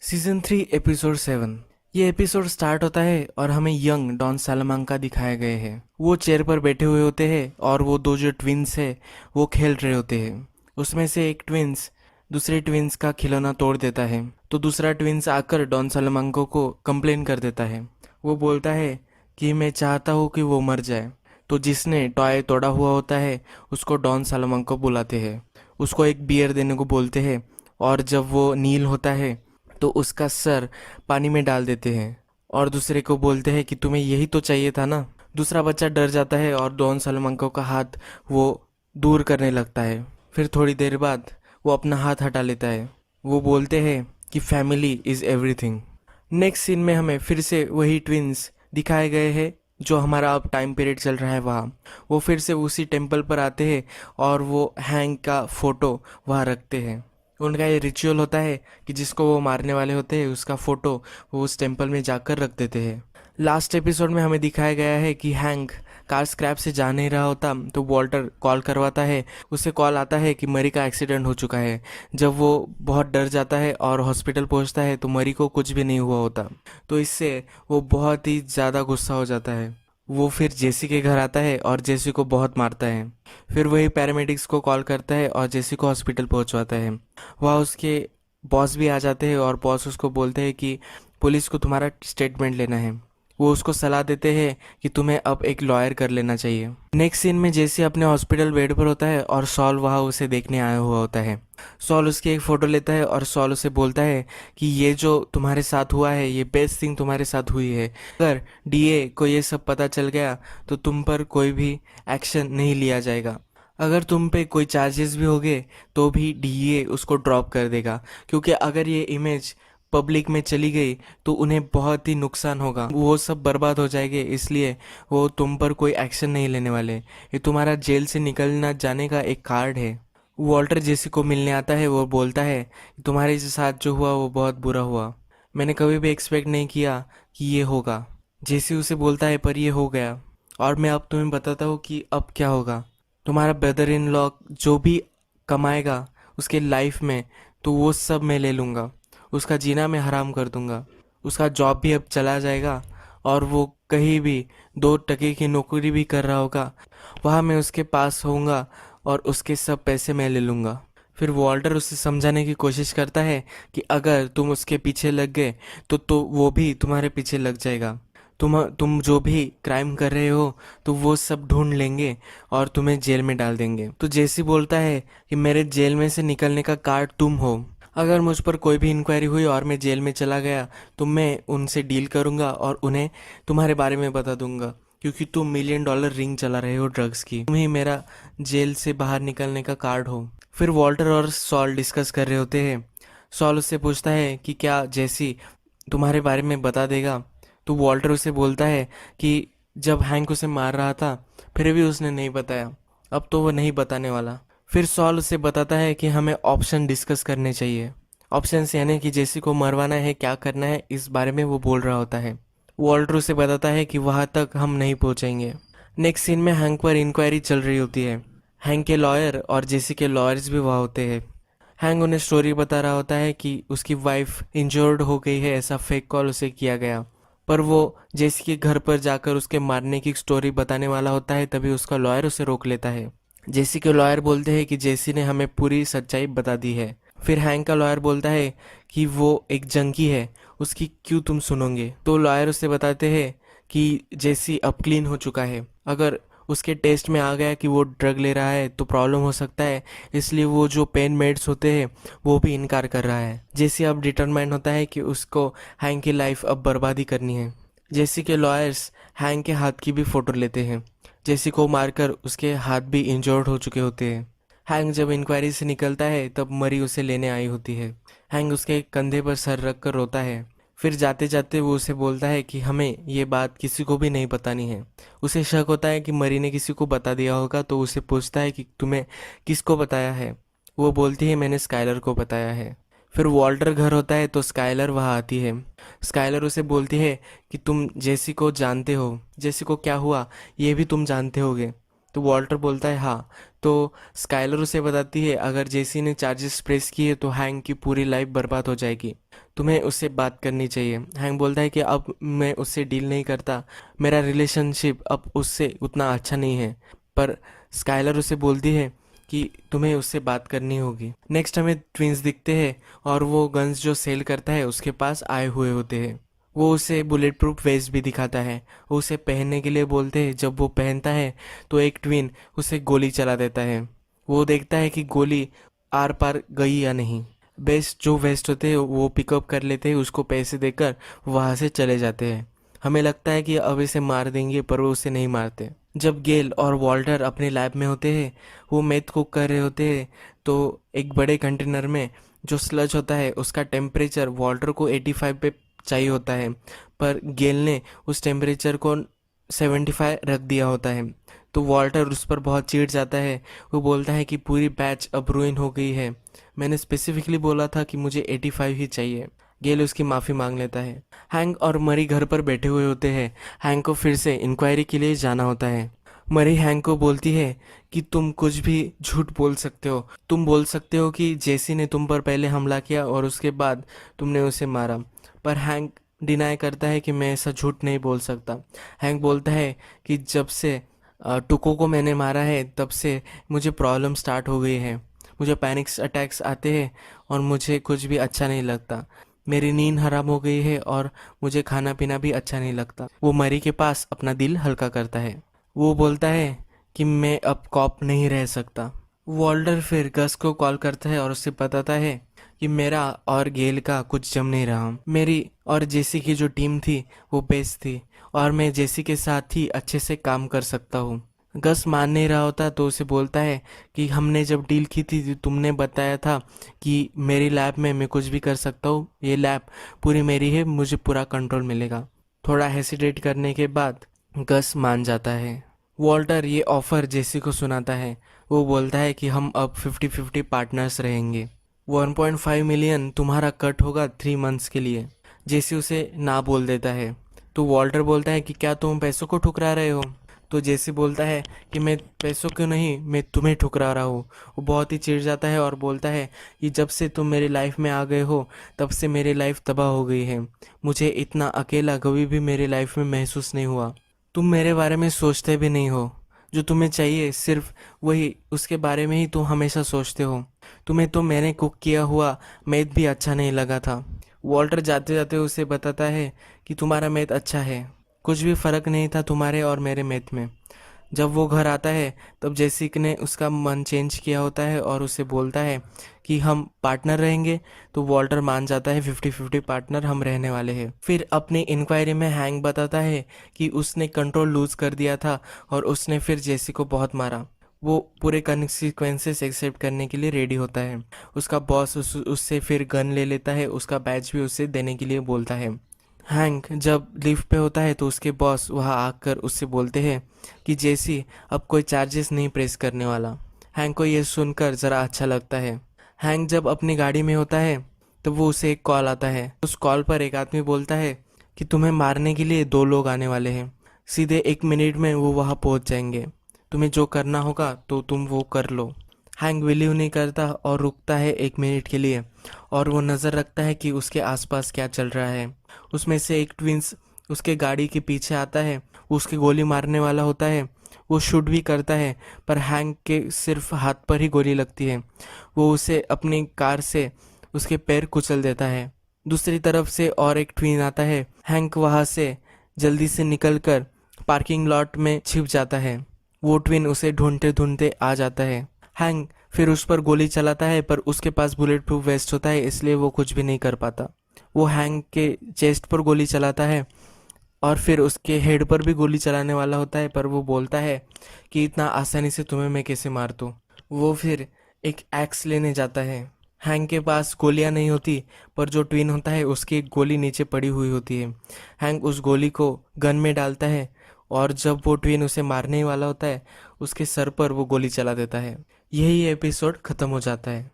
Season 3 episode 7। ये episode start होता है और हमें यंग डॉन सालामांका दिखाए गए हैं। वो चेयर पर बैठे हुए होते हैं और वो दो जो ट्विंस है वो खेल रहे होते हैं। उसमें से एक ट्विंस दूसरे ट्विंस का खिलौना तोड़ देता है, तो दूसरा ट्विंस आकर डॉन सालामांको को कंप्लेन कर देता है। वो बोलता है कि मैं चाहता हूँ कि वो मर जाए। तो जिसने टॉय तोड़ा हुआ होता है उसको डॉन सालामांको बुलाते हैं, उसको एक बियर देने को बोलते हैं, और जब वो नील होता है तो उसका सर पानी में डाल देते हैं और दूसरे को बोलते हैं कि तुम्हें यही तो चाहिए था ना। दूसरा बच्चा डर जाता है और डॉन सालामांको का हाथ वो दूर करने लगता है। फिर थोड़ी देर बाद वो अपना हाथ हटा लेता है। वो बोलते हैं कि family is everything. Next scene में हमें फिर से वही ट्विंस दिखाए गए हैं जो हमारा अब टाइम पीरियड चल रहा है वहाँ। वो फिर से उसी टेम्पल पर आते हैं और वो हैंक का फोटो वहाँ रखते हैं। उनका ये रिचुअल होता है कि जिसको वो मारने वाले होते हैं उसका फोटो वो उस टेम्पल में जाकर रख देते हैं। लास्ट एपिसोड में हमें दिखाया गया है कि हैंक कार स्क्रैप से जा नहीं रहा होता तो वॉल्टर कॉल करवाता है। उसे कॉल आता है कि मरी का एक्सीडेंट हो चुका है। जब वो बहुत डर जाता है और हॉस्पिटल पहुंचता है तो मरी को कुछ भी नहीं हुआ होता, तो इससे वो बहुत ही ज़्यादा गुस्सा हो जाता है। वो फिर जेसी के घर आता है और जेसी को बहुत मारता है। फिर वही पैरामेडिक्स को कॉल करता है और जेसी को हॉस्पिटल पहुंचवाता है। वहाँ उसके बॉस भी आ जाते हैं और बॉस उसको बोलते हैं कि पुलिस को तुम्हारा स्टेटमेंट लेना है। वो उसको सलाह देते हैं कि तुम्हें अब एक लॉयर कर लेना चाहिए। नेक्स्ट सीन में जेसी अपने हॉस्पिटल बेड पर होता है और सॉल वहाँ उसे देखने आया हुआ होता है। सॉल उसकी एक फ़ोटो लेता है और सॉल उसे बोलता है कि ये जो तुम्हारे साथ हुआ है ये बेस्ट थिंग तुम्हारे साथ हुई है। अगर डीए को ये सब पता चल गया तो तुम पर कोई भी एक्शन नहीं लिया जाएगा। अगर तुम पे कोई चार्जेस भी होंगे तो भी डीए उसको ड्रॉप कर देगा, क्योंकि अगर ये इमेज पब्लिक में चली गई तो उन्हें बहुत ही नुकसान होगा, वो सब बर्बाद हो जाएंगे। इसलिए वो तुम पर कोई एक्शन नहीं लेने वाले। ये तुम्हारा जेल से निकलना जाने का एक कार्ड है। वॉल्टर जेसी को मिलने आता है। वो बोलता है कि तुम्हारे साथ जो हुआ वो बहुत बुरा हुआ। मैंने कभी भी एक्सपेक्ट नहीं किया कि ये होगा। जेसी उसे बोलता है पर ये हो गया और मैं अब तुम्हें बताता हूँ कि अब क्या होगा। तुम्हारा ब्रदर इन लॉ जो भी कमाएगा उसके लाइफ में तो वो सब मैं ले लूँगा। उसका जीना मैं हराम कर दूंगा। उसका जॉब भी अब चला जाएगा और वो कहीं भी 2 टके की नौकरी भी कर रहा होगा, वहाँ मैं उसके पास होऊंगा और उसके सब पैसे मैं ले लूँगा। फिर वॉल्टर उसे समझाने की कोशिश करता है कि अगर तुम उसके पीछे लग गए तो वो भी तुम्हारे पीछे लग जाएगा। तुम जो भी क्राइम कर रहे हो तो वो सब ढूंढ लेंगे और तुम्हें जेल में डाल देंगे। तो जेसी बोलता है कि मेरे जेल में से निकलने का कार्ड तुम हो। अगर मुझ पर कोई भी इंक्वायरी हुई और मैं जेल में चला गया तो मैं उनसे डील करूंगा और उन्हें तुम्हारे बारे में बता दूंगा, क्योंकि तुम $1,000,000 रिंग चला रहे हो ड्रग्स की। तुम ही मेरा जेल से बाहर निकलने का कार्ड हो। फिर वॉल्टर और सॉल डिस्कस कर रहे होते हैं। सॉल उससे पूछता है कि क्या जेसी तुम्हारे बारे में बता देगा। तो वॉल्टर उसे बोलता है कि जब हैंक उसे मार रहा था फिर भी उसने नहीं बताया, अब तो वो नहीं बताने वाला। फिर सॉल उसे बताता है कि हमें ऑप्शन डिस्कस करने चाहिए। ऑप्शंस यानी कि जेसी को मरवाना है, क्या करना है, इस बारे में वो बोल रहा होता है। वॉल्टर उसे बताता है कि वहाँ तक हम नहीं पहुँचेंगे। नेक्स्ट सीन में हैंक पर इंक्वायरी चल रही होती है। हैंक के लॉयर और जेसी के लॉयर्स भी वहाँ होते हैं। हैंक उन्हें स्टोरी बता रहा होता है कि उसकी वाइफ इंजर्ड हो गई है, ऐसा फेक कॉल उसे किया गया। पर वो जेसी के घर पर जाकर उसके मारने की स्टोरी बताने वाला होता है, तभी उसका लॉयर उसे रोक लेता है। जेसी के लॉयर बोलते हैं कि जेसी ने हमें पूरी सच्चाई बता दी है। फिर हैंक का लॉयर बोलता है कि वो एक जंकी है, उसकी क्यों तुम सुनोगे। तो लॉयर उसे बताते हैं कि जेसी अब क्लीन हो चुका है। अगर उसके टेस्ट में आ गया कि वो ड्रग ले रहा है तो प्रॉब्लम हो सकता है, इसलिए वो जो पेन मेड्स होते हैं वो भी इनकार कर रहा है। जेसी अब डिटरमाइंड होता है कि उसको हैंक की लाइफ अब बर्बादी करनी है। जेसी के लॉयर्स हैंक के हाथ की भी फोटो लेते हैं। जेसी को मारकर उसके हाथ भी इंजर्ड हो चुके होते हैं। हैंक जब इंक्वायरी से निकलता है तब मरी उसे लेने आई होती है। हैंक उसके कंधे पर सर रख कर रोता है। फिर जाते जाते वो उसे बोलता है कि हमें ये बात किसी को भी नहीं बतानी है। उसे शक होता है कि मरी ने किसी को बता दिया होगा, तो उसे पूछता है कि तुम्हें किसको बताया है। वो बोलती है मैंने स्काइलर को बताया है। फिर वॉल्टर घर होता है तो स्काइलर वहाँ आती है। स्काइलर उसे बोलती है कि तुम जेसी को जानते हो, जेसी को क्या हुआ ये भी तुम जानते होगे। तो वॉल्टर बोलता है हाँ। तो स्काइलर उसे बताती है अगर जेसी ने चार्जेस प्रेस किए तो हैंक की पूरी लाइफ बर्बाद हो जाएगी, तुम्हें उससे बात करनी चाहिए। हैंक बोलता है कि अब मैं उससे डील नहीं करता, मेरा रिलेशनशिप अब उससे उतना अच्छा नहीं है। पर स्काइलर उसे बोलती है कि तुम्हें उससे बात करनी होगी। नेक्स्ट हमें ट्विंस दिखते हैं और वो गन्स जो सेल करता है उसके पास आए हुए होते हैं। वो उसे बुलेट प्रूफ वेस्ट भी दिखाता है, वो उसे पहनने के लिए बोलते हैं। जब वो पहनता है तो एक ट्विन उसे गोली चला देता है। वो देखता है कि गोली आर पार गई या नहीं। बेस्ट जो वेस्ट होते हैं वो पिकअप कर लेते हैं, उसको पैसे देकर वहाँ से चले जाते हैं। हमें लगता है कि अब इसे मार देंगे, पर वो उसे नहीं मारते। जब गेल और वॉल्टर अपने लैब में होते हैं, वो मेथ कुक कर रहे होते हैं, तो एक बड़े कंटेनर में जो स्लज होता है उसका टेम्परेचर वॉल्टर को 85 पे चाहिए होता है, पर गेल ने उस टेम्परेचर को 75 रख दिया होता है। तो वॉल्टर उस पर बहुत चिढ़ जाता है। वो बोलता है कि पूरी बैच अब रुइन हो गई है, मैंने स्पेसिफिकली बोला था कि मुझे 85 ही चाहिए। गेल उसकी माफ़ी मांग लेता है। हैंक और मरी घर पर बैठे हुए होते हैं। हैंक को फिर से इंक्वायरी के लिए जाना होता है। मरी हैंक को बोलती है कि तुम कुछ भी झूठ बोल सकते हो, तुम बोल सकते हो कि जेसी ने तुम पर पहले हमला किया और उसके बाद तुमने उसे मारा। पर हैंक डिनाई करता है कि मैं ऐसा झूठ नहीं बोल सकता। हैंक बोलता है कि जब से टुको को मैंने मारा है तब से मुझे प्रॉब्लम स्टार्ट हो गई है, मुझे पैनिक अटैक्स आते हैं और मुझे कुछ भी अच्छा नहीं लगता, मेरी नींद हराम हो गई है और मुझे खाना पीना भी अच्छा नहीं लगता। वो मरी के पास अपना दिल हल्का करता है। वो बोलता है कि मैं अब कॉप नहीं रह सकता। वॉल्टर फिर गस को कॉल करता है और उससे बताता है कि मेरा और गेल का कुछ जम नहीं रहा, मेरी और जेसी की जो टीम थी वो बेस्ट थी और मैं जेसी के साथ ही अच्छे से काम कर सकता हूँ। गस मान नहीं रहा होता तो उसे बोलता है कि हमने जब डील की थी तो तुमने बताया था कि मेरी लैब में मैं कुछ भी कर सकता हूँ, ये लैब पूरी मेरी है, मुझे पूरा कंट्रोल मिलेगा। थोड़ा हेसिटेट करने के बाद गस मान जाता है। वॉल्टर ये ऑफर जेसी को सुनाता है। वो बोलता है कि हम अब 50-50 पार्टनर्स रहेंगे, 1.5 मिलियन तुम्हारा कट होगा 3 मंथ्स के लिए। जेसी उसे ना बोल देता है। तो वॉल्टर बोलता है कि क्या तुम पैसों को ठुकरा रहे हो। तो जेसी बोलता है कि मैं पैसों को नहीं, मैं तुम्हें ठुकरा रहा हूँ। वो बहुत ही चिढ़ जाता है और बोलता है कि जब से तुम मेरी लाइफ में आ गए हो तब से मेरी लाइफ तबाह हो गई है, मुझे इतना अकेला कभी भी मेरी लाइफ में महसूस नहीं हुआ। तुम मेरे बारे में सोचते भी नहीं हो, जो तुम्हें चाहिए सिर्फ वही, उसके बारे में ही तुम हमेशा सोचते हो। तुम्हें तो मैंने कुक किया हुआ मैथ भी अच्छा नहीं लगा था। वॉल्टर जाते जाते उसे बताता है कि तुम्हारा मैथ अच्छा है, कुछ भी फ़र्क नहीं था तुम्हारे और मेरे मैथ में। जब वो घर आता है तब जेसिक ने उसका मन चेंज किया होता है और उसे बोलता है कि हम पार्टनर रहेंगे। तो वॉल्टर मान जाता है, 50-50 पार्टनर हम रहने वाले हैं। फिर अपनी इंक्वायरी में हैंक बताता है कि उसने कंट्रोल लूज कर दिया था और उसने फिर जेसी को बहुत मारा। वो पूरे कॉन्सिक्वेंसेस एक्सेप्ट करने के लिए रेडी होता है। उसका बॉस उससे फिर गन ले लेता है, उसका बैच भी उसे देने के लिए बोलता है। हैंक जब लिफ्ट पे होता है तो उसके बॉस वहाँ आकर उससे बोलते हैं कि जेसी अब कोई चार्जेस नहीं प्रेस करने वाला। हैंक को ये सुनकर ज़रा अच्छा लगता है। हैंक जब अपनी गाड़ी में होता है तब वो उसे एक कॉल आता है। उस कॉल पर एक आदमी बोलता है कि तुम्हें मारने के लिए 2 लोग आने वाले हैं, सीधे 1 मिनट में वो वहाँ पहुँच जाएंगे, तुम्हें जो करना होगा तो तुम वो कर लो। हैंक बिलीव नहीं करता और रुकता है 1 मिनट के लिए और वो नज़र रखता है कि उसके आसपास क्या चल रहा है। उसमें से एक ट्विंस उसके गाड़ी के पीछे आता है, वो उसके गोली मारने वाला होता है। वो शूट भी करता है पर हैंक के सिर्फ हाथ पर ही गोली लगती है। वो उसे अपनी कार से उसके पैर कुचल देता है। दूसरी तरफ से और एक ट्विन आता है। हैंक वहाँ से जल्दी से निकलकर पार्किंग लॉट में छिप जाता है। वो ट्विन उसे ढूंढते ढूंढते आ जाता है। हैंक फिर उस पर गोली चलाता है पर उसके पास बुलेट प्रूफ वेस्ट होता है, इसलिए वो कुछ भी नहीं कर पाता। वो हैंक के चेस्ट पर गोली चलाता है और फिर उसके हेड पर भी गोली चलाने वाला होता है, पर वो बोलता है कि इतना आसानी से तुम्हें मैं कैसे मार दूँ। वो फिर एक एक्स लेने जाता है। हैंक के पास गोलियां नहीं होती, पर जो ट्विन होता है उसकी एक गोली नीचे पड़ी हुई होती है। हैंक उस गोली को गन में डालता है और जब वो ट्विन उसे मारने ही वाला होता है उसके सर पर वो गोली चला देता है। यही एपिसोड ख़त्म हो जाता है।